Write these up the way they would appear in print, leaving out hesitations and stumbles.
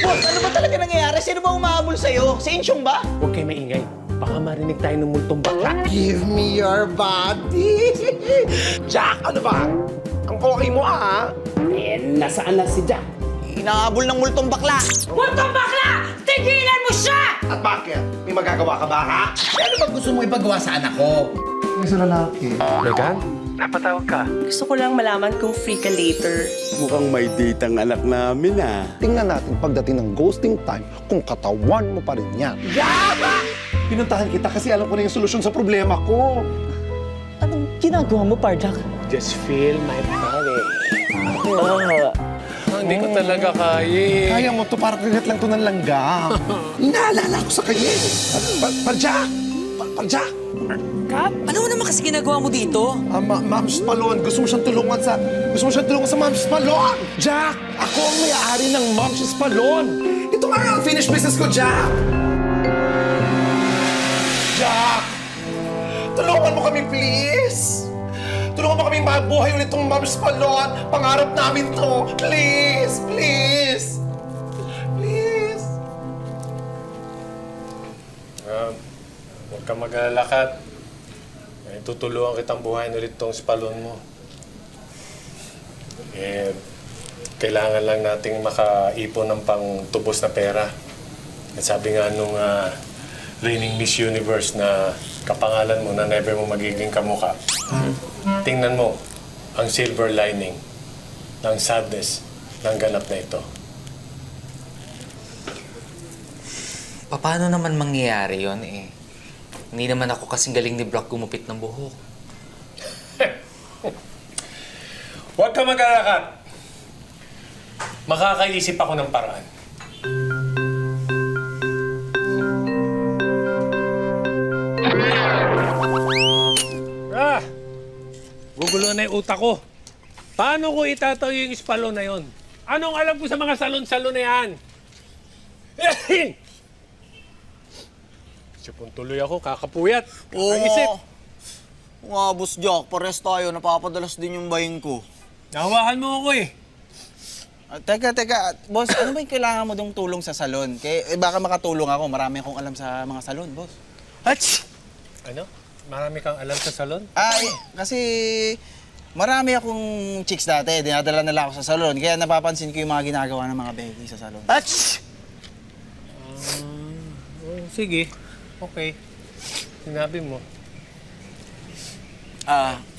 Boss, ano ba talaga nangyayari? Sino ba umahabol sa'yo? Si Inchong ba? Huwag kayo maingay. Baka marinig tayo ng multong bakla. Give me your body! Jack, ano ba? Ang okay mo nasaan na si Jack? Inahabol ng multong bakla. Multong bakla! Tigilan mo siya! At bakit? May magagawa ka ba, ha? Ano ba gusto mo ipagawa sa anak ko? Yung sa lalaki. Megan, napatawag ka. Gusto ko lang malaman kung free ka later. Mukhang may date ang anak namin, ah. Tingnan natin pagdating ng ghosting time kung katawan mo pa rin yan. Pinuntahan kita kasi alam ko na yung solusyon sa problema ko. Anong ginagawa mo, Parjak? Just feel my body. Hindi ko talaga kaya. Kaya mo to, parang kagat lang to ng langgam. Inaalala ko sa kanya. Parjak! Parjak! Ano naman kasi ginagawa mo dito? Ma'am's Palon, gusto mo siyang tulungan sa Ma'am's Palon! Jack! Ako ang may-ari ng Ma'am's Palon! Ito nga ang finished business ko, Jack! Jack! Tulungan mo kami, please! Tulungan mo kami mabuhay ulit itong Ma'am's Palon! Pangarap namin to! Please! Please! Please! Huwag ka mag-alala, Kat. Tutulungan kitang buhayin ulit tong spalon mo. Kailangan lang nating makaipon ng pang-tubos na pera. At sabi nga nung reigning Miss Universe na kapangalan mo na never mo magiging kamukha, tingnan mo ang silver lining ng sadness ng ganap na ito. Paano naman mangyayari yon eh? Hindi naman ako kasing galing ni Brock gumupit ng buhok. Huwag ka mag-alala. Makakaisip ako ng paraan. Gugulo na yung utak ko. Paano ko itatayo yung espalon na yon? Anong alam ko sa mga salon-salon na yan? Sipon tuloy ako, kakapuyat. Kakaisip. Nga, Boss Jack, pares tayo. Napapadalas din yung bahing ko. Nahawakan mo ako eh. Teka, boss, ano ba yung kailangan mo dong tulong sa salon? Baka makatulong ako, marami akong alam sa mga salon, boss. Hats! Ano? Marami kang alam sa salon? Ay, kasi marami akong chicks dati, dinadala nila ako sa salon, kaya napapansin ko yung mga ginagawa ng mga Becky sa salon. Ats! Sige. Okay. Sinabi mo.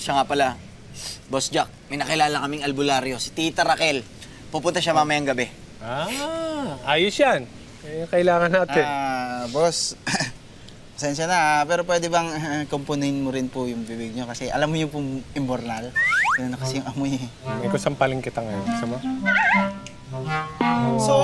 Siya nga pala. Boss Jack, may nakilala kaming albularyo, si Tita Raquel. Pupunta siya mamayang gabi. Ayos yan. Kailangan natin. Boss, pasensya na, pero pwede bang komponin mo rin po yung bibig niyo? Kasi alam mo yung pong imbornal. Ganun na kasi yung amoy eh. May kusampaling kita ngayon. Gusto mo? So,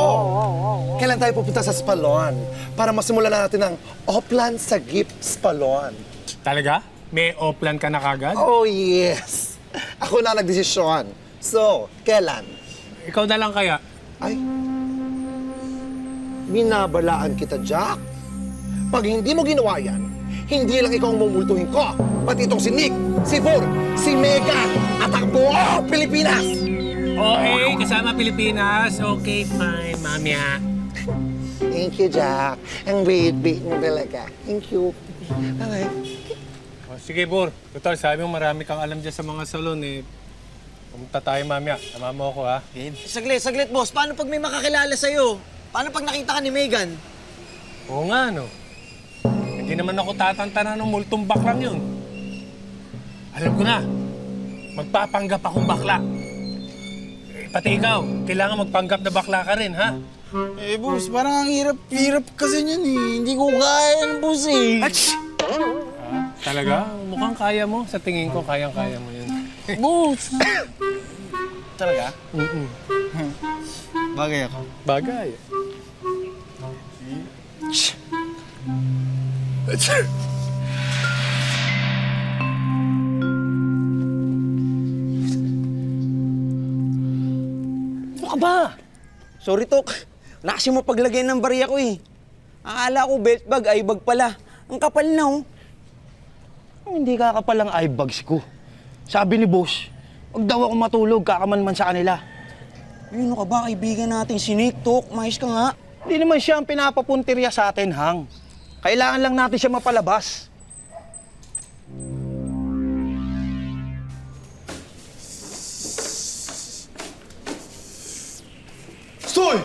kailan tayo pupunta sa Spalon para masimulan na natin ang Oplan sa Gift Spalon? Talaga? May oplan ka na kagad? Oh, yes! Ako na nagdesisyon. So, kailan? Ikaw na lang kaya? Ay, binabalaan kita, Jack. Pag hindi mo ginawa yan, hindi lang ikaw ang mumultuhin ko. Pati itong si Nick, si Bur, si Megan, at ang buong Pilipinas! Okay, kasama Pilipinas. Okay, fine, mamya. Thank you, Jack. Ang bait-bait mo talaga. Thank you. Bye-bye. Sige, Bor. Total, sabi mo marami kang alam dyan sa mga salon eh. Pumunta tayo, mamya. Tama mo ako, ha? Saglit, boss. Paano pag may makakilala sa'yo? Paano pag nakita ka ni Megan? Oo nga, no? Hindi naman ako tatantana ng multong baklang yun. Alam ko na. Magpapanggap akong bakla. Pati ikaw, kailangan magpanggap na bakla ka rin, ha? Eh, boss, parang ang hirap kasi niyan eh. Hindi ko kaya yan, boss eh. Talaga? Mukhang kaya mo. Sa tingin ko, kayang-kaya mo yun. Boss! Talaga? Bagay ako. Bagay. Ano ka ba? Sorry, Tok. Wala kasi mo paglagay ng bariya ko eh. Akala ko belt bag, ay bag pala. Ang kapal na oh. Hindi kakapal ang eyebags ko. Sabi ni boss, wag daw ako matulog, kakamanman sa kanila. Ayun ka ba, kaibigan natin si Nick, Tok? Mais ka nga. Hindi naman siya ang pinapapuntirya sa atin, Hang. Kailangan lang natin siya mapalabas. Stoy!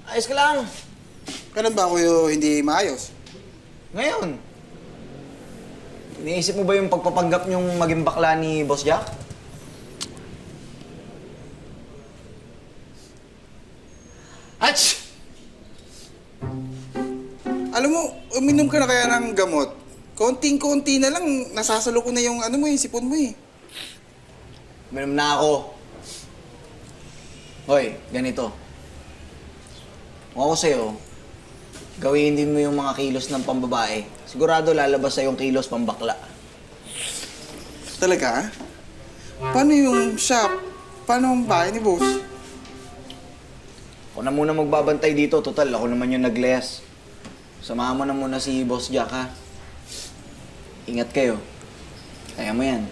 Ayos ka lang. Ganun ba ako hindi maayos? Ngayon, iniisip mo ba yung pagpapanggap niyong maging bakla ni Boss Jack? Ach! Alam mo, uminom ka na kaya ng gamot. Konting-konti na lang, nasasalo ko na yung ano mo sipon mo eh. Minom na ako. Hoy, ganito. Kung ako sa'yo, gawin din mo yung mga kilos ng pambabae. Sigurado lalabas sa yung kilos pambakla. Talaga? Paano yung shop? Paano ang bahay ni boss? Ako na muna magbabantay dito. Total, ako naman yung nag-less. Samahan mo na muna si Boss Jack, ha? Ingat kayo. Kaya mo yan.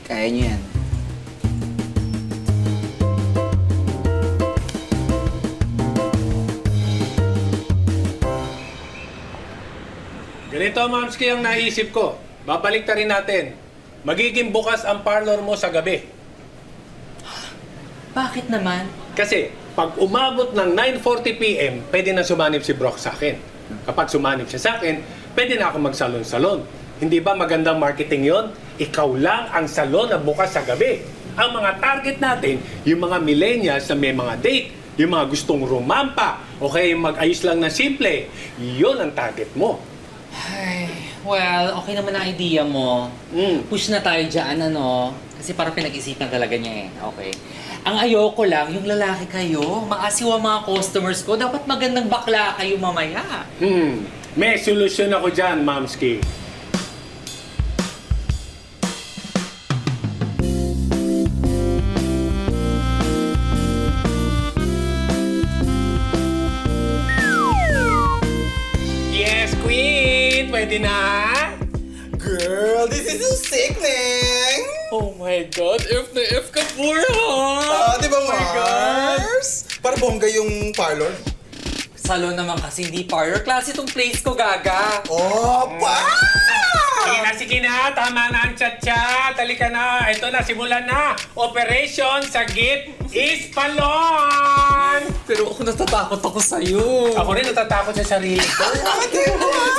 Kaya niyo yan. Ganito, Mamski, ang naisip ko. Babalik rin natin. Magiging bukas ang parlor mo sa gabi. Bakit naman? Kasi pag umabot ng 9:40 p.m., pwede na sumanib si Brock sa akin. Kapag sumanib siya sa akin, pwede na ako magsalon-salon. Hindi ba magandang marketing yon? Ikaw lang ang salon na bukas sa gabi. Ang mga target natin, yung mga millennials na may mga date, yung mga gustong rumampa, o kaya yung mag-ayos lang na simple, yun ang target mo. Ay, well, okay naman ang idea mo. Push na tayo dyan, ano? Kasi parang pinag-isipan talaga niya eh. Okay. Ang ayoko lang, yung lalaki kayo, maasiw ang mga customers ko, dapat magandang bakla kayo mamaya. May solusyon ako dyan, Mamski. Yes, Queen! Pwede na? Girl, this is so sickening! Oh my God, F na F ka po, ha? Di ba, Mars? Para bongga yung parlor. Salon naman kasi hindi parlor. Klase itong place ko, gaga. Oh, Sige na, tama na ang chat-chat. Halika na, ito na, simulan na. Operation Sagip is Palon! Pero ako natatakot ako sa'yo. Ako rin natatakot sa sarili ko.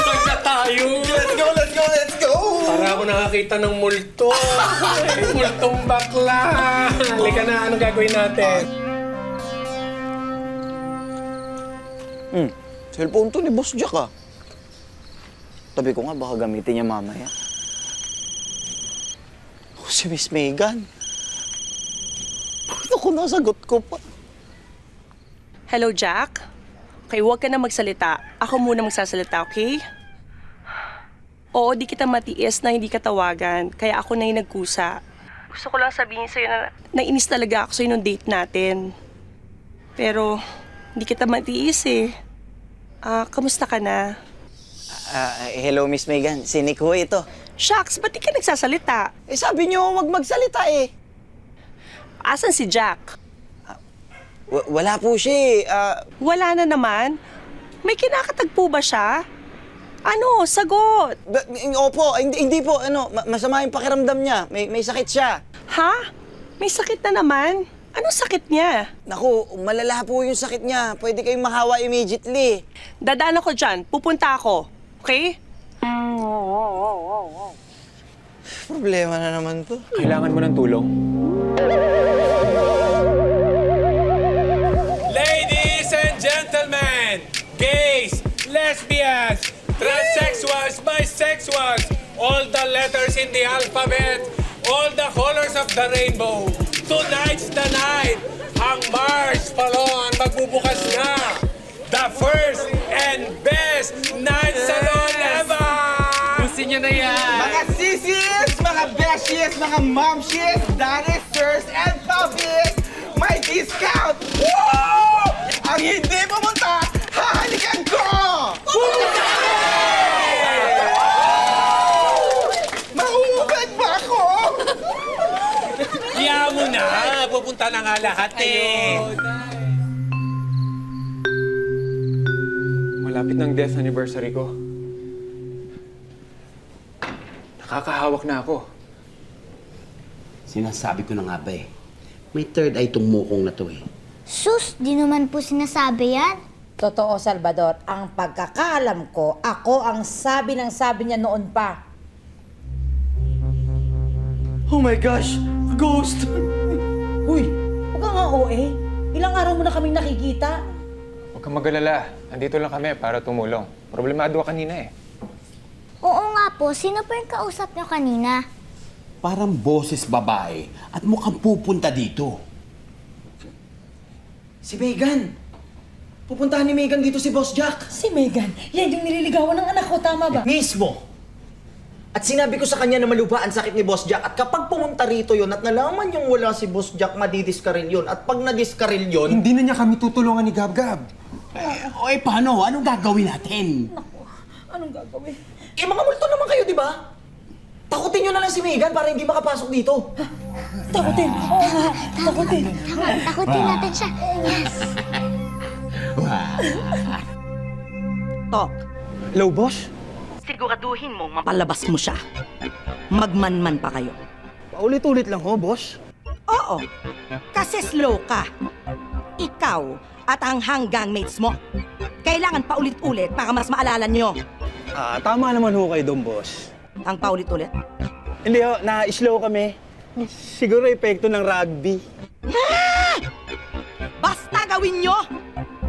Start na tayo. Let's go, let's go, let's go! Para ako nakakita ng multo. Multong bakla. Halika na, anong gagawin natin? Cellphone to ni Boss Jack, ah. Tabi ko nga, baka gamitin niya mamaya. Oh, si Miss Megan. Bakit ako nasagot ko pa? Hello, Jack? Okay, huwag ka na magsalita. Ako muna magsasalita, okay? Oo, di kita matiis na hindi ka tawagan. Kaya ako na yung nagkusa. Gusto ko lang sabihin sa'yo na nainis talaga ako sa'yo nung date natin. Pero, hindi kita matiis eh. Kamusta ka na? Hello, Miss Megan. Si Nick ho ito. Shucks, ba't di ka nagsasalita? Eh, sabi niyo wag magsalita eh. Asan si Jack? Wala po siya eh. Wala na naman. May kinakatagpo ba siya? Ano? Sagot! Opo, hindi po. Masama yung pakiramdam niya. May sakit siya. Ha? May sakit na naman? Anong sakit niya? Naku, malala po yung sakit niya. Pwede kayong mahawa immediately. Dadaan ako dyan. Pupunta ako. Okay? Problema na naman to. Kailangan mo ng tulong? Ladies and gentlemen, gays, lesbians, transsexuals, bisexuals, all the letters in the alphabet, all the colors of the rainbow. Tonight's the night. Ang Mars Palon magbubukas na. The first and best night salon ever! Pusin niyo na yan. Mga sisis, mga beshies, mga momshies, daddies, sirs, and puppies, may discount! Woo! Ang hindi pumunta, hahalikan ko! Mahuhubad ba ako? Iyaw mo na! Pupunta na nga lahat eh. Malapit ng death anniversary ko. Nakakahawak na ako. Sinasabi ko na nga ba eh. May third eye tong mukong na to eh. Sus, di naman po sinasabi yan. Totoo, Salvador. Ang pagkakaalam ko, ako ang sabi niya noon pa. Oh my gosh! Ghost! Huy, huwag ka nga OA. Ilang araw mo na kaming nakikita. Huwag kang mag-alala. Andito lang kami para tumulong. Problemado ka kanina eh. Oo nga po, sino po yung kausap nyo kanina? Parang boses babae at mukhang pupunta dito. Si Megan! Pupuntahan ni Megan dito si Boss Jack! Si Megan, yan yung nililigawan ng anak ko, tama ba? Mismo! At sinabi ko sa kanya na maluba ang sakit ni Boss Jack at kapag pumunta rito yon at nalaman yung wala si Boss Jack, madidiskaril yun. At pag nadiskaril yun... Hindi na niya kami tutulungan ni Gab-Gab. Paano? Anong gagawin natin? Anong gagawin? Eh, mga multo naman kayo, di ba? Takutin nyo na lang si Megan para hindi makapasok dito. Takutin! Oo nga, takutin! Tama, takutin natin siya. Yes. Tok, Hello, boss? siguraduhin mo mapalabas mo siya. Magmanman pa kayo. Paulit-ulit lang ho, boss. Oo, kasi slow ka. Ikaw at ang hanggang mates mo. Kailangan paulit-ulit para mas maalala nyo. Tama naman ho kayo doon, boss. Ang paulit-ulit. Hindi ho, na-slow kami. Siguro epekto ng rugby. Basta gawin nyo!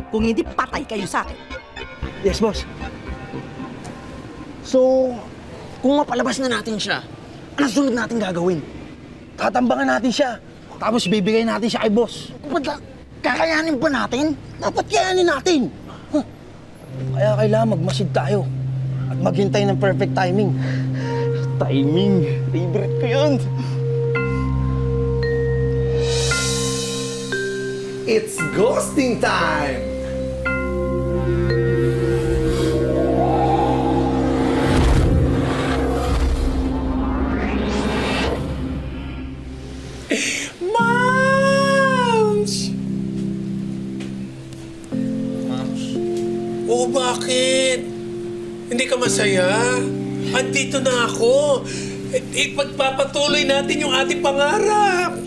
Kung hindi, patay kayo sa akin. Yes, boss. So, kung mapalabas na natin siya, ano sunod natin gagawin? Tatambangan natin siya. Tapos bibigay natin siya kay boss. Kakayanin ba natin? Dapat kayanin natin. Kaya kailangan magmasid tayo. At maghintay ng perfect timing. Timing. Favorite ko yun. It's ghosting time! Moms! Oo, bakit? Hindi ka masaya? Andito na ako. Ipagpapatuloy natin yung ating pangarap.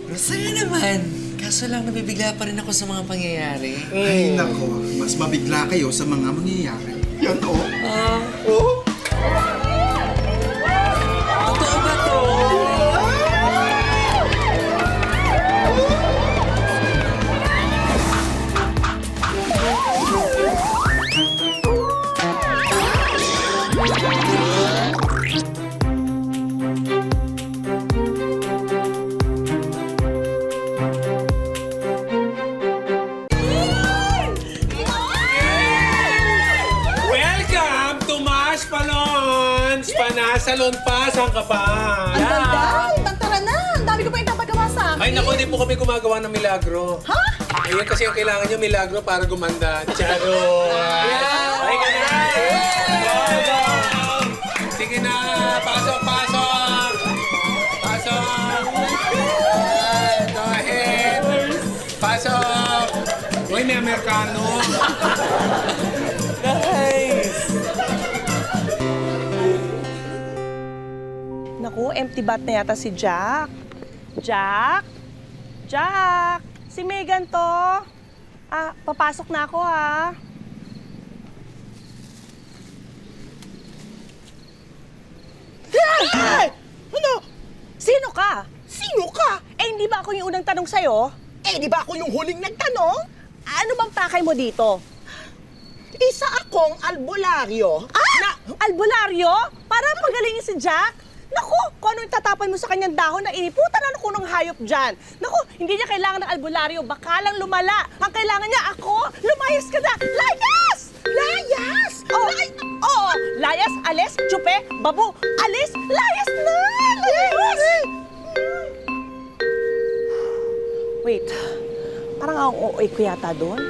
Masaya naman. Kaso lang nabibigla pa rin ako sa mga pangyayari. Ay, nako. Mas mabigla kayo sa mga mangyayari. Yan, oh. Oh. Totoo ba to? Welcome to Mas Palons! Panasalon pa, saan ka pa? Ang daldal! Tantara na! Ang dami ko pa ipapagawa sa akin. Ay, naku, hindi po kami gumagawa ng milagro. Ha? Ayun kasi yung kailangan nyo, milagro para gumanda. Charo! Ay, ka na! Sige na! Pasok, pasok! Pasok! Go ahead! Pasok! Uy, may Amerikano! Naku, empty bat na yata si Jack. Jack? Jack! Si Megan to. Papasok na ako ha. Ay! Ano? Sino ka? Sino ka? Eh, hindi ba ako yung unang tanong sa'yo? Eh, di ba ako yung huling nagtanong? Ano bang pakay mo dito? Isa akong albularyo. Albularyo? Para pagalingin si Jack? Naku, kung ano yung tatapan mo sa kanyang dahon na iniputan na ako ng hayop dyan. Naku, hindi niya kailangan ng albularyo, baka lang lumala. Ang kailangan niya ako, lumayas ka na. Layas! Layas! Oo, layas, alis, tsupe, babu, alis, layas na! Layas! Wait, parang ang OA ko yata doon.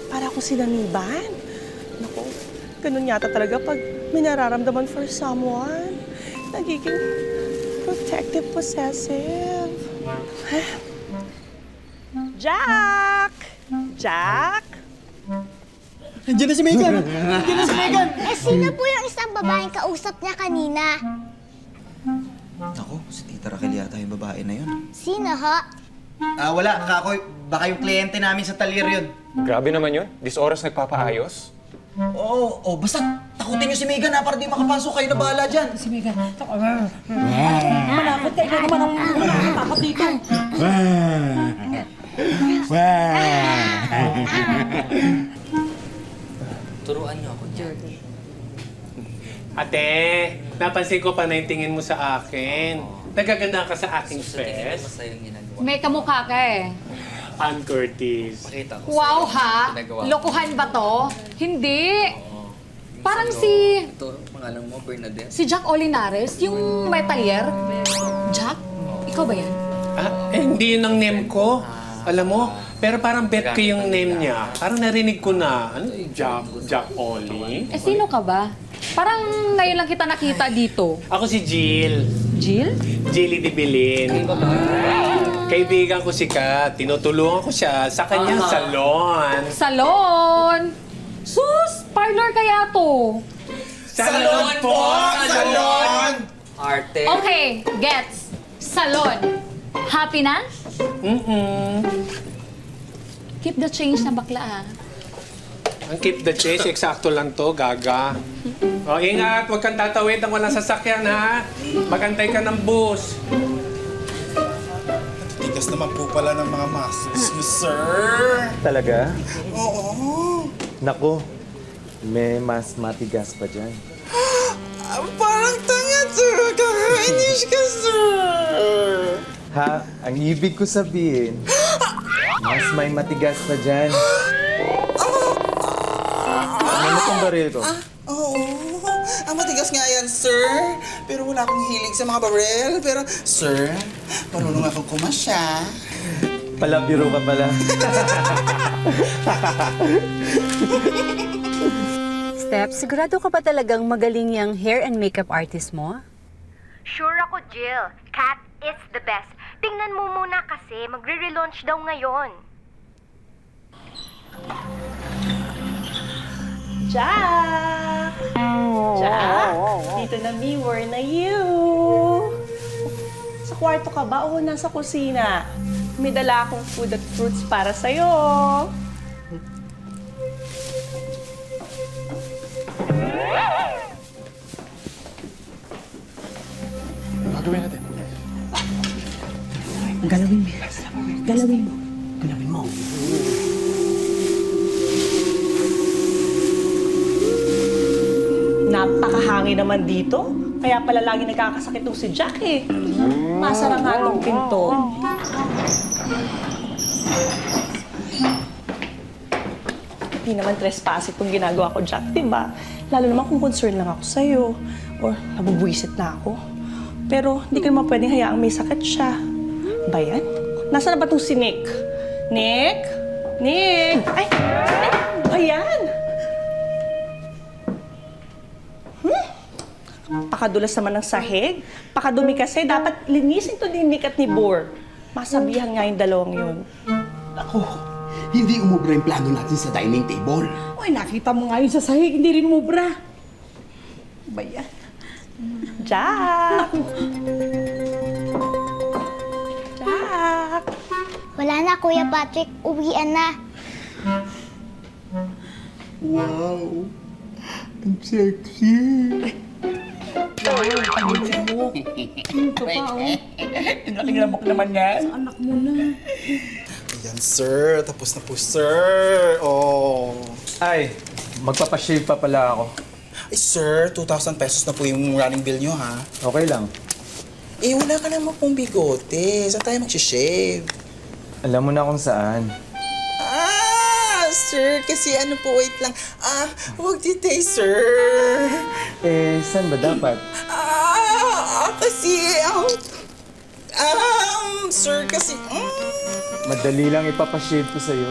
Para ako sinaniban. Naku, ganun yata talaga pag may nararamdaman for someone. Nagiging protective, possessive. Jack! Jack! Nandiyan na si Megan! Nandiyan na si Megan! Eh, sino po yung isang babaeng kausap niya kanina? Ako, si Tita Raquel yata yung babae na yun. Sino ho? Wala, Kakoy. Baka yung kliyente namin sa talyer yun. Grabe naman yun. This oras nagpapaayos. Oo, basta takutin niyo si Megan ha, para di makapasok. Kayo na bahala dyan. Si Megan. Malapit ka, ikaw naman ang takot dito. Turuan niyo ako dyan. Ate, napansin ko pa na yung tingin mo sa akin. Nagaganda ka sa aking fest. Masaya yung ginagawa. May kamukha ka eh. Ann Curtis. Pakita ko Wow sa'yo ha? yung ginagawa ko. Lokohan ba to? Hindi. Parang si... Ito, pangalan mo, Bernadette. Si Jack Olinares, yung metalier. Jack? Ikaw ba yan? Hindi yun ang name ko. Alam mo, pero parang bet ko yung name niya. Parang narinig ko na. Ano? Jack Oli? Eh sino ka ba? Parang ngayon lang kita nakita dito. Ako si Jill. Jill? Jilly de Belin. Kaibigan ko si Kat. Tinutulungan ko siya sa kanyang salon. Salon! Sus! Parlor kaya to. Salon po! Salon! Arte. Okay, gets. Salon. Happy na? Keep the change na bakla ah. Ang keep the change, eksakto lang to, gaga. O, ingat, huwag kang tatawid ng walang sasakyan, ha? Magantay ka ng bus. Tigas naman po pala ng mga muscles niyo, sir. Talaga? Oo. Naku, may mas matigas pa dyan. Parang tanga, sir. Kakainis ka, sir. Ha? Ang ibig ko sabihin, mas may matigas pa dyan. Ano itong baril ko? Oo. Ang matigas nga yan, sir. Pero wala akong hilig sa mga baril. Pero, sir, marunong akong kumasya. Palabiro ka pala. Steph, sigurado ka ba talagang magaling yung hair and makeup artist mo? Sure ako, Jill. Kat is the best. Tingnan mo muna kasi, magre-relaunch daw ngayon. Jack! Jack! Dito na me, where na you? Sa kwarto ka ba o nasa kusina? May dala akong food at fruits para sa'yo. Gagawin natin. Galawin mo. Galawin mo. Galawin mo. Napakahangin naman dito. Kaya pala lagi nagkakasakit tong si Jack eh. Masara nga tong pinto. Hindi naman trespass itong ginagawa ko, Jack, diba? Lalo naman kung concern lang ako sa'yo. Or nabubwisit na ako. Pero hindi ko naman pwedeng hayaang may sakit siya. Ba yan? Nasaan na ba itong si Nick? Nick? Nick! Ay! Ba yan? Pakadulas naman ng sahig. Pakadumi kasi. Dapat linisin to ni Nick at ni Bor. Masabihan nga yung dalawang yun. Ako, hindi umubra yung plano natin sa dining table. Uy, nakita mo nga yun sa sahig, hindi rin mubra. Ba yan? Jack! Jack! Wala na, Kuya Patrick. Uwian na. Wow, ang sexy. Ito pa, oh. Nakikilamok naman yan. Sa anak mo na. Ayan, sir. Tapos na po, sir. Oh. Ay, magpapashave pa pala ako. Ay, sir, 2,000 pesos na po yung running bill nyo, ha? Okay lang. Eh, wala ka naman pong bigote. Saan tayo mag-shave? Alam mo na kung saan. Sir, kasi ano po, wait lang. Huwag ditay, sir. Saan ba dapat? Sir, kasi, Madali lang ipapashave ko sa'yo.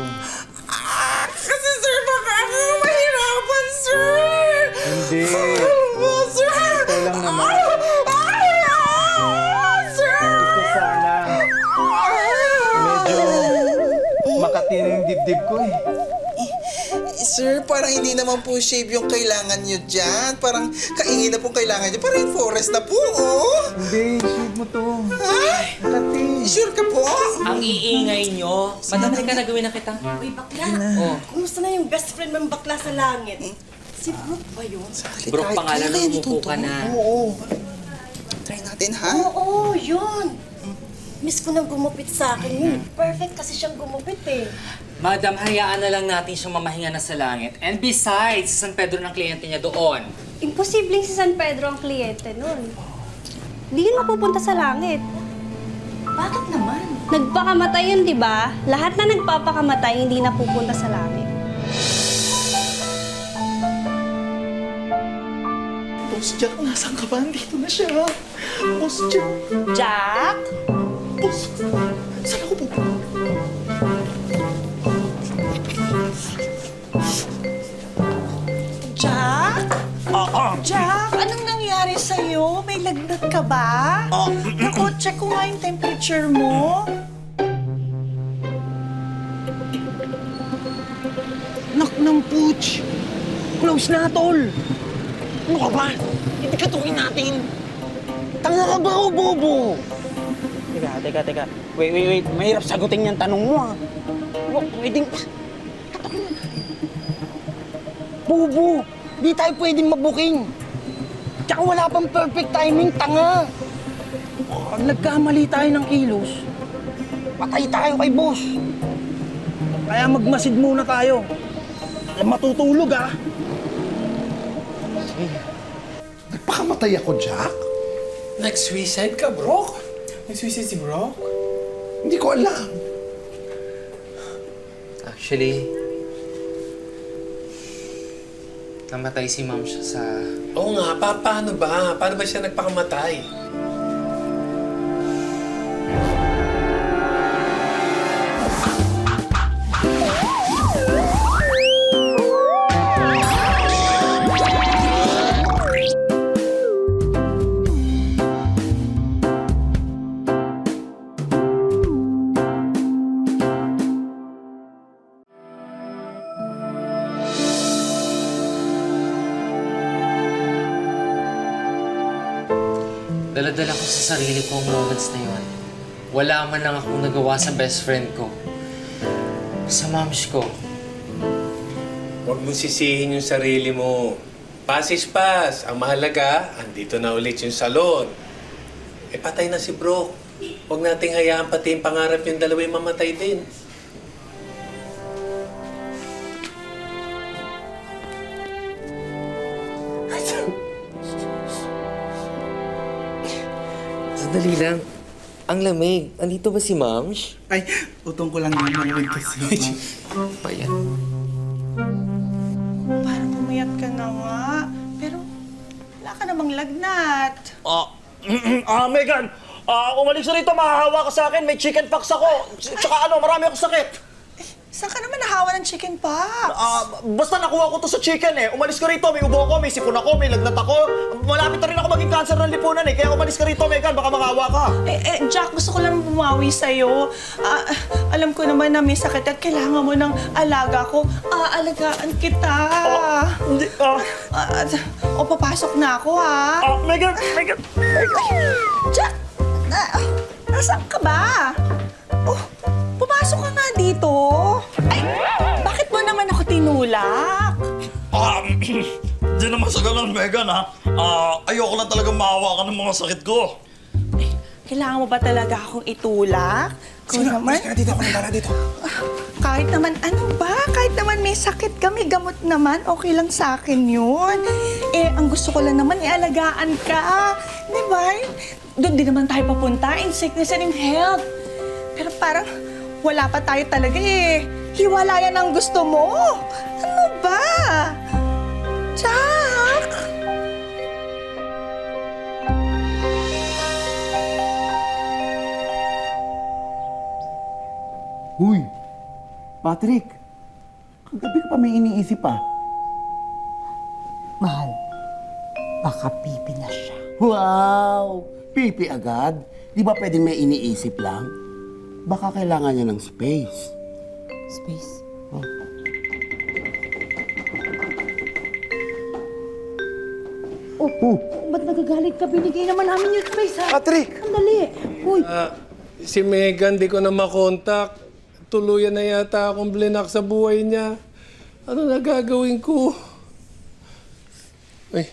kasi, sir, baka ako mahirapan, sir. Hindi. Sir. Ito lang naman. Sir. Ito sana. dibdib ko eh. Sir, parang hindi naman po shave yung kailangan nyo dyan. Parang kaingin na pong kailangan nyo. Parang yung forest na po, oh. Hindi, shave mo to. Ay, sure ka po? Ang iingay nyo. Madami ka na gawin na kita. Uy, bakla! Oh. Kumusta na yung best friend mong bakla sa langit? Si Brooke ba yun? Brooke, pangalan na umupo ka na. Oo. Try natin, ha? Oo, yun! Miss ko nang gumupit sa akin yun. Perfect kasi siyang gumupit eh. Madam, hayaan na lang natin siyang mamahinga na sa langit. And besides, si San Pedro ng kliyente niya doon. Imposibleng si San Pedro ang kliyente nun. Hindi yun mapupunta sa langit. Bakit naman? Nagpakamatay yun, di ba? Lahat na nagpapakamatay hindi napupunta sa langit. Boss Jack, nasaan ka ba? Andito na siya. Boss Jack. Jack? Boss, saan ako po? Jack? Jack, anong nangyari sa'yo? May lagnat ka ba? Naku, check ko nga yung temperature mo. Nak ng pooch! Close na, tol! Ano ka ba? Hindi ka tukin natin! Tanga ka ba o bobo? Teka. Wait. Mahirap sagutin yung tanong mo, ah. Pwedeng... Katakin na natin. Bobo! Di tayo pwedeng mabuking. Tsaka wala pang perfect timing, tanga! Pag nagkamali tayo ng kilos, patay tayo kay boss. Kaya magmasid muna tayo. Alam, matutulog, ah. Nagpakamatay ako, Jack? Nag-suicide ka, bro? Nag-suicide si bro? Hindi ko alam. Actually, namatay si ma'am siya sa... Oo nga, paano ba? Paano ba siya nagpakamatay? Daladala ko sa sarili ko ang moments na yun. Wala man lang akong nagawa sa best friend ko. Sa moms ko. Huwag mong sisihin yung sarili mo. Pass is pass. Ang mahalaga, andito na ulit yung salon. Patay na si Brooke. Huwag nating hayaan pati yung pangarap yung dalawa yung mamatay din. Sandali lang. Ang lamig. Andito ba si Mams? Ay, utong ko lang yung malamig kasi. Pa yan. Parang pumayat ka na nga. Pero wala ka namang lagnat. Megan! Umalis na rito, mahahawa ka sa akin. May chicken pox ako. Tsaka marami akong sakit. Saan ka naman nahawa ng chicken pox? Basta nakuha ko to sa chicken eh. Umalis ka rito, may ubo ko, may sipon ako, may lagnat ako. Malapit na rin ako maging cancer ng lipunan eh. Kaya umalis ka rito, Megan, baka makahawa ka. Jack, gusto ko lang bumawi sa'yo. Alam ko naman na may sakit at kailangan mo ng alaga ko. Aalagaan kita. Papasok na ako, ha? Megan! Jack! Nasaan ka ba? Pumasok ka nga dito. Ay, bakit mo naman ako tinulak? Hindi naman sa ganun, Megan, ha? Ayoko lang talaga maawa ka ng mga sakit ko. Kailangan mo ba talaga akong itulak? Kung naman... Dito ako nagdala dito. Kahit naman, ano ba? Kahit naman may sakit ka, may gamot naman, okay lang sa akin yun. Ang gusto ko lang naman, ialagaan ka. Di ba? Doon din naman tayo papunta, in sickness and in health. Pero parang wala pa tayo talaga eh. Hiwalayan ang gusto mo. Ano ba? Jack! Huy! Patrick! Kagabi ka pa may iniisip pa. Mahal, baka pipi na siya. Wow! Pipi agad? Di ba pwedeng may iniisip lang? Baka kailangan niya ng space. Space? Oh, ba't nagagalit ka? Binigay naman namin yung space, ha? Patrick! Sandali. Uy, Si Megan, di ko na makontak. Tuluyan na yata akong blinak sa buhay niya. Ano na gagawin ko? Uy,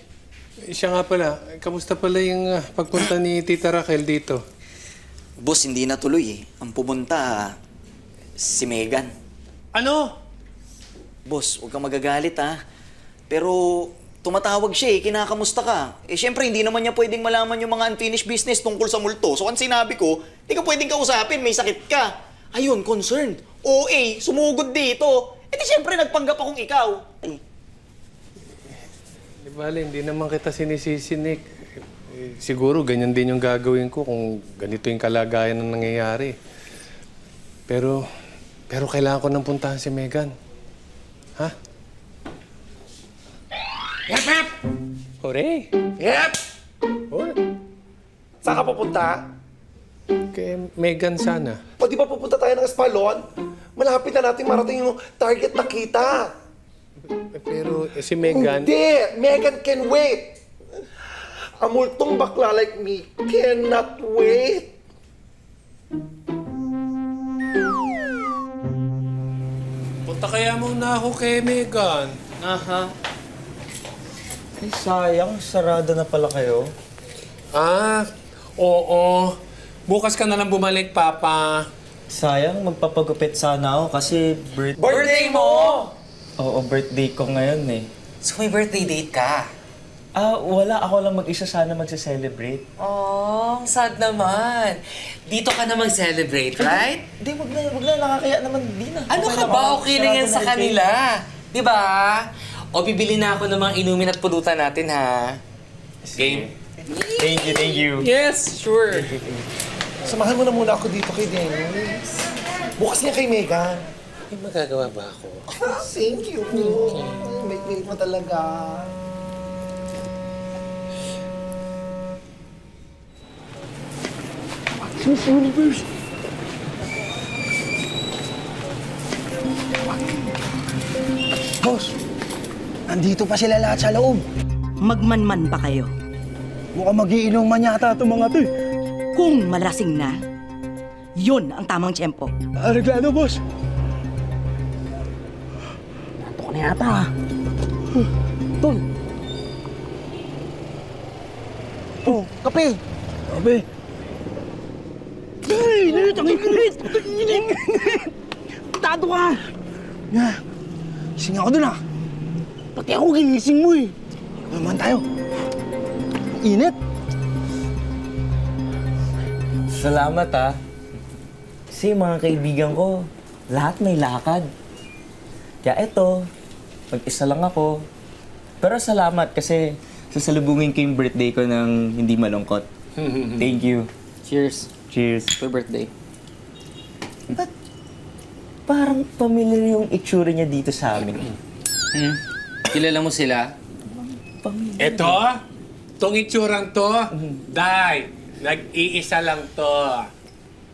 siya nga pala. Kamusta pala yung pagpunta ni Tita Raquel dito? Boss, hindi natuloy eh. Ang pumunta, si Megan. Ano? Boss, huwag kang magagalit ha. Pero tumatawag siya eh, kinakamusta ka. Eh syempre, hindi naman niya pwedeng malaman yung mga unfinished business tungkol sa multo. So kung sinabi ko, hindi ka pwedeng kausapin, may sakit ka. Ayun, concerned. OA, sumugod dito. Eh di syempre, nagpanggap akong ikaw. Ay, Di bale, hindi naman kita sinisisi, Nick. Siguro ganyan din yung gagawin ko kung ganito yung kalagayan na nangyayari. Pero kailangan ko nang puntahan si Megan. Ha? Yep, yep! Hooray! Yep! Oh, Saan ka pupunta? kay Megan sana. O di ba pupunta tayo ng Espalon? Malapit na natin marating yung target na kita. Pero si Megan... Hindi! Megan can wait! Ang multong bakla like me cannot wait! Punta kaya muna ako kay Megan. aha. Ay, sayang. Sarado na pala kayo. Ah, oo. Bukas ka na lang bumalik, Papa. Sayang, magpapagupit sana ako kasi Birthday mo! Oo, birthday ko ngayon eh. So may birthday date ka? Wala. Ako lang mag-isa sana magse-celebrate. Oh, sad naman. Dito ka na mag-celebrate, right? Hindi, wag na. Nakakaya naman. Di na. Ano ka ba? Okay lang yan sa kanila. Di ba? O, bibili na ako ng mga inumin at pulutan natin, ha? Game? Thank you. Yes, sure. Samahan mo na muna ako dito kay Dennis. Bukas niya kay Megan. May magagawa ba ako? Thank you. Wait mo talaga. Universe! Boss, nandito pa sila lahat sa loob. magmanman ba kayo? Mukhang magiinuman yata itong mga to eh. Kung malasing na, yun ang tamang tiyempo. Areglado, boss. Nato ka na yata ah. Tol. Oh, kape. Kape. Ay, init! Ang init! Ang init! Tado ka! Gising ako dun ah. Pati ako ginising mo eh. Naman tayo. Init! Salamat ah. Kasi mga kaibigan ko, lahat may lakad. Kaya eto, mag-isa lang ako. Pero salamat kasi sasalubungin ko yung birthday ko ng hindi malungkot. Thank you. Cheers. Cheers. Happy birthday. Ba't parang familiar yung itsura niya dito sa amin? Kilala mo sila? Eto, tong itsurang to, Day, nag-iisa lang to.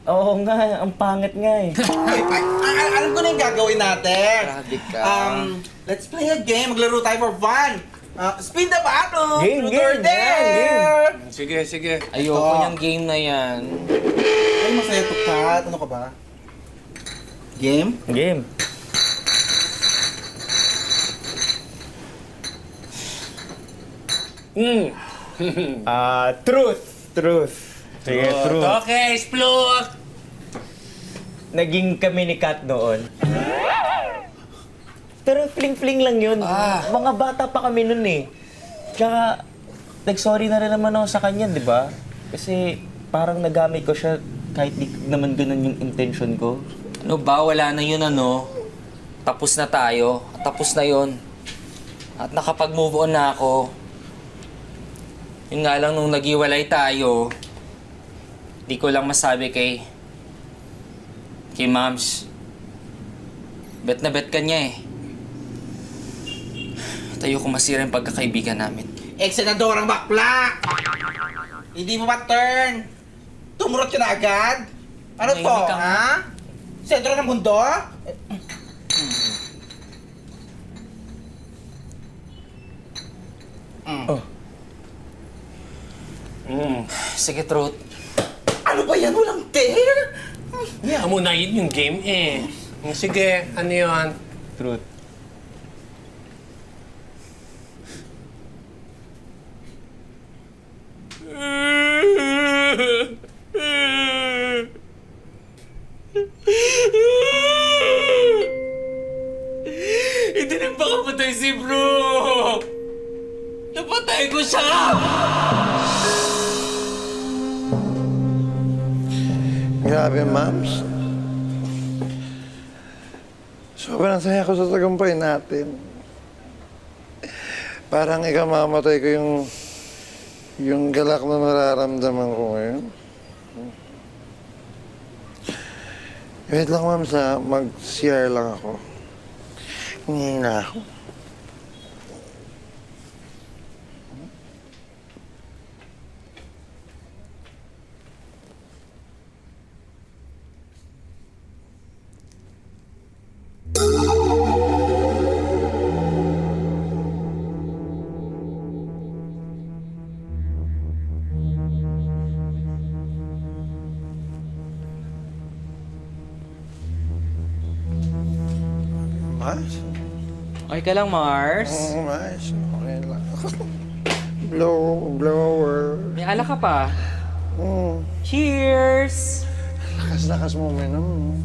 Oo nga, ang pangit nga eh. Alam ko na yung gagawin natin. Grabe ka. Let's play a game. Maglaro tayo for fun. Spin the bottle. Game, Truth or game, dare. Sige. Ayoko niyang game na yan. Ay, masaya to, Kat. Ano ka ba? Game? Game. Truth. Sige, truth. Okay, Splook! Naging kami ni Kat noon. Pero fling-fling lang yun. Mga bata pa kami nun eh. Tsaka, nag-sorry na rin naman ako sa kanya, di ba? Kasi parang nagamit ko siya kahit di naman ganun yung intention ko. Ano ba? Wala na yun, ano? Tapos na tayo. Tapos na yun. At nakapag-move on na ako. Yun nga lang nung naghiwalay tayo, di ko lang masabi kay Mams. Bet na bet ka niya eh. Tayo ko masira yung pagkakaibigan namin. Senadorang bakla! Hindi mo ba turn? Tumurot ka na agad? Ano to, Tahimik ka nga. ha? Sentro ng mundo? Sige, Truth. Ano ba yan? Walang dare? Yeah, mo na yun yung game eh. Sige, ano yun? Truth. Hindi nagpakamatay si bro! Napatay ko siya! Grabe, Mams. Sobrang saya ko sa tagumpay natin. Parang ikamamatay ko yung galak na nararamdaman ko ngayon. Wait lang, Mams, ha. Mag-CR lang ako. Hindi na ako. Mars? Okay ka lang, Mars? Oo, Mars. Okay lang. Blower. May alak ka pa? Mm. Cheers! Lakas-lakas mo uminom.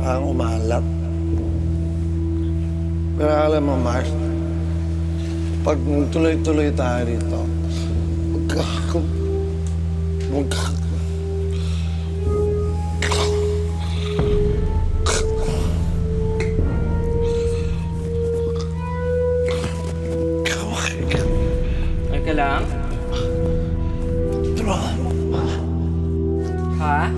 Parang umalat. Pero alam mo, Mars, pag tuloy-tuloy tayo dito, Okay ka lang? Ha?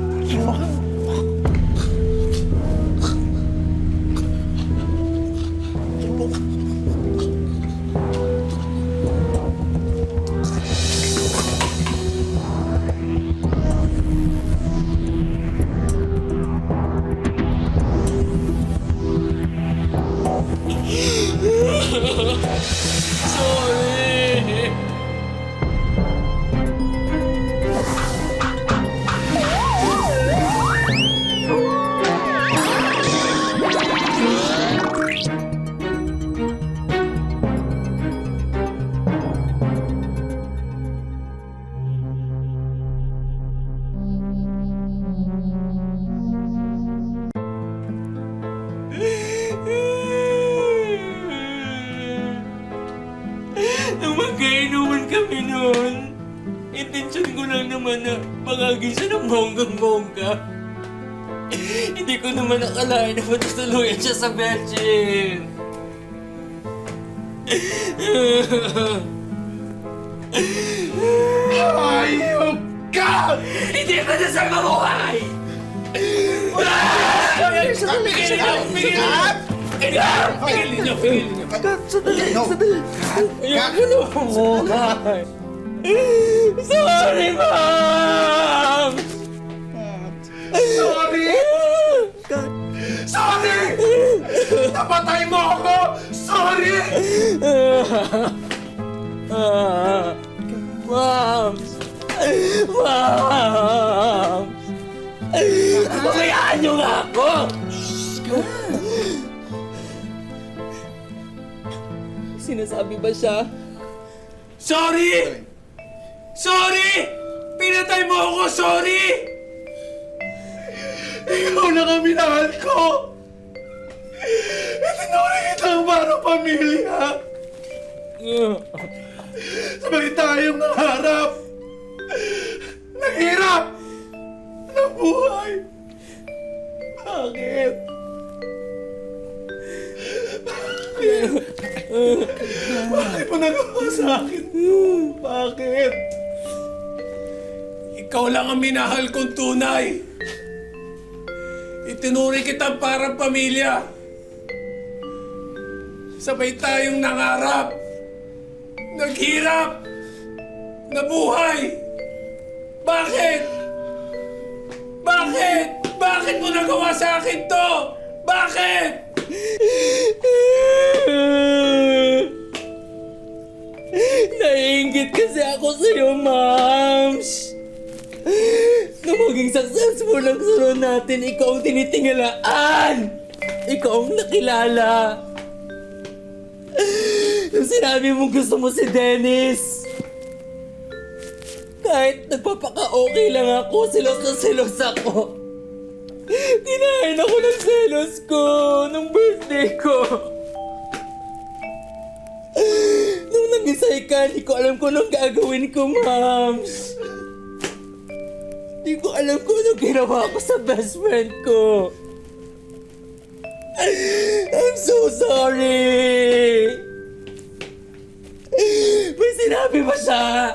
Sorry! Nung magkainuman kami noon, intensyon ko lang naman na makagisa ng bonggang-bongga. Hindi ko naman akalain na matutuluyan siya sa Belgium. Hayop ka! Hindi ka na sa mabuhay! Pigilin niyo! Ayoko na mabuhay! Sorry, Mom! Sorry! Sorry! Napatay mo ako! Sorry! Mom! Mom! Pabayaan niyo nga ako! Sinasabi ba siya? Sorry! Sorry! Pinatay mo ako! Sorry! Ikaw na kami minahal ko! Itinuloy kitang parang pamilya! Sabay tayong nangarap! Naghirap! Nabuhay! Bakit? Bakit mo nagawa sa akin to? Bakit? Ikaw lang ang minahal kong tunay. Itinuri kitang parang pamilya. Sabay tayong nangarap. Naghirap. Nabuhay. Bakit? Bakit? Bakit mo nagawa sa akin to? Bakit? Naiingit kasi ako sa'yo, Mams. Na maging successful ang salon natin, ikaw ang tinitingalaan. Ikaw ang nakilala. Nung sinabi mo gusto mo si Dennis, kahit nagpapaka-okay lang ako, silos na silos ako. Kinain ako ng selos ko, nung birthday ko. Nung nag-isay ka, di ko alam kung anong gagawin ko, Mams. Di ko alam kung anong ginawa ko sa best friend ko. I'm so sorry. May sinabi ba siya?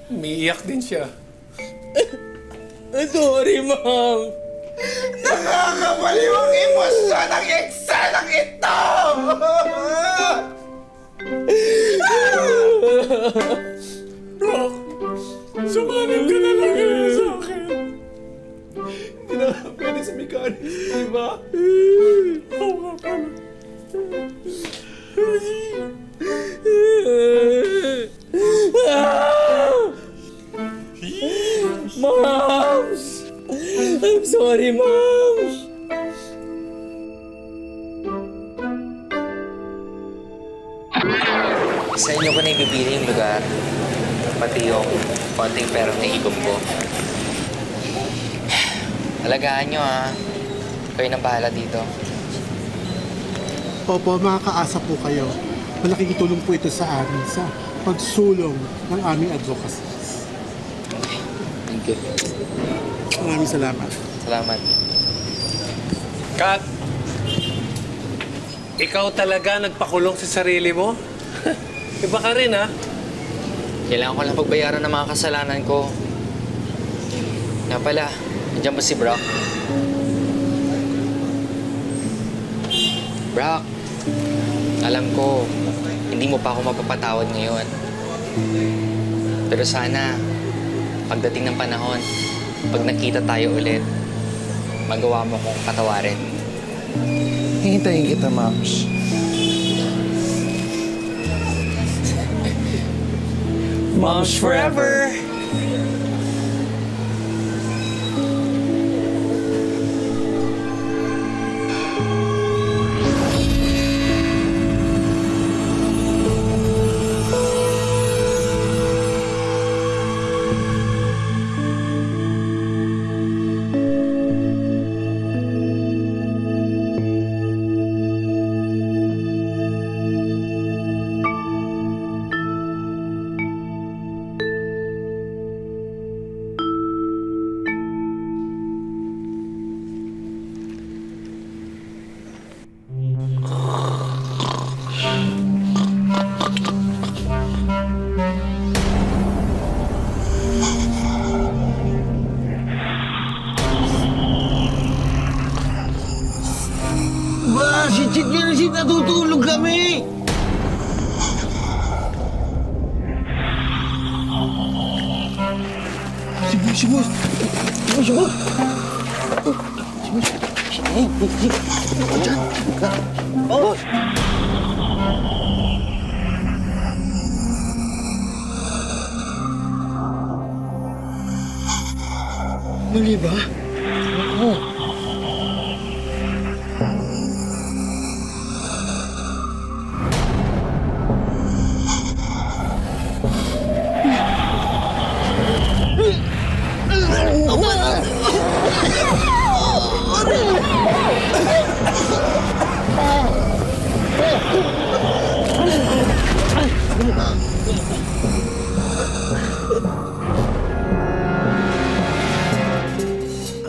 Umiiyak din siya. Sorry, Ma'am. Nakakabaliw ang emosyon ng eksenang ito! Rock, sumanib ka na lang ngayon sa akin. Hindi na pwede sa mechanics, di ba? Oo nga pala. Moms! I'm sorry, Moms! Sa inyo ko na ibibili yung lugar, pati yung konting perang naipon ko. Alagaan nyo kayo nang bahala dito. Opo, makakaasa po kayo. Malaking tulong po ito sa amin sa pagsulong ng aming advocacy. Thank you. Maraming salamat. Salamat. Kat, ikaw talaga nagpakulong sa sarili mo? Iba ka rin, ha? Kailangan ko lang pagbayaran ng mga kasalanan ko. Nga pala, nandiyan ba si Brock? Brock, alam ko, hindi mo pa ako mapapatawad ngayon. Pero sana, pagdating ng panahon, pag nakita tayo ulit, magawa mo kong patawarin. Hihintayin kita, Mams. Moms forever! Natutulog kami! Si Boss! Si Boss! Boss! Mali ba? Oo.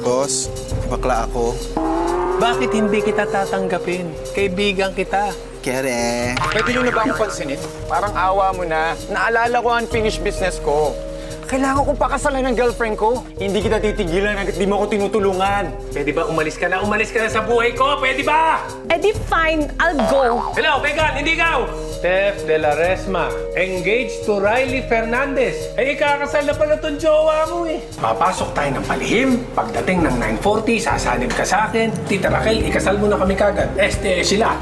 Boss, bakla ako. Bakit hindi kita tatanggapin? Kaibigan kita. Kere. Pwede nyo na ba akong pansinin? Parang awa mo na. Naalala ko ang unfinished business ko. Kailangan ko pakasalan ng girlfriend ko. Hindi kita titigilan hanggat di mo ako tinutulungan. Pwede ba umalis ka na? Umalis ka na sa buhay ko? Pwede ba? Eh di fine, I'll go. Hello, Megan, hindi ikaw! Steph de la Resma, engaged to Riley Fernandez. Eh, ikakasal na pala itong jowa mo eh. Papasok tayo ng palihim. Pagdating ng 9:40, sasanib ka sa akin. Tita Raquel, ikasal mo na kami kagad. Sila.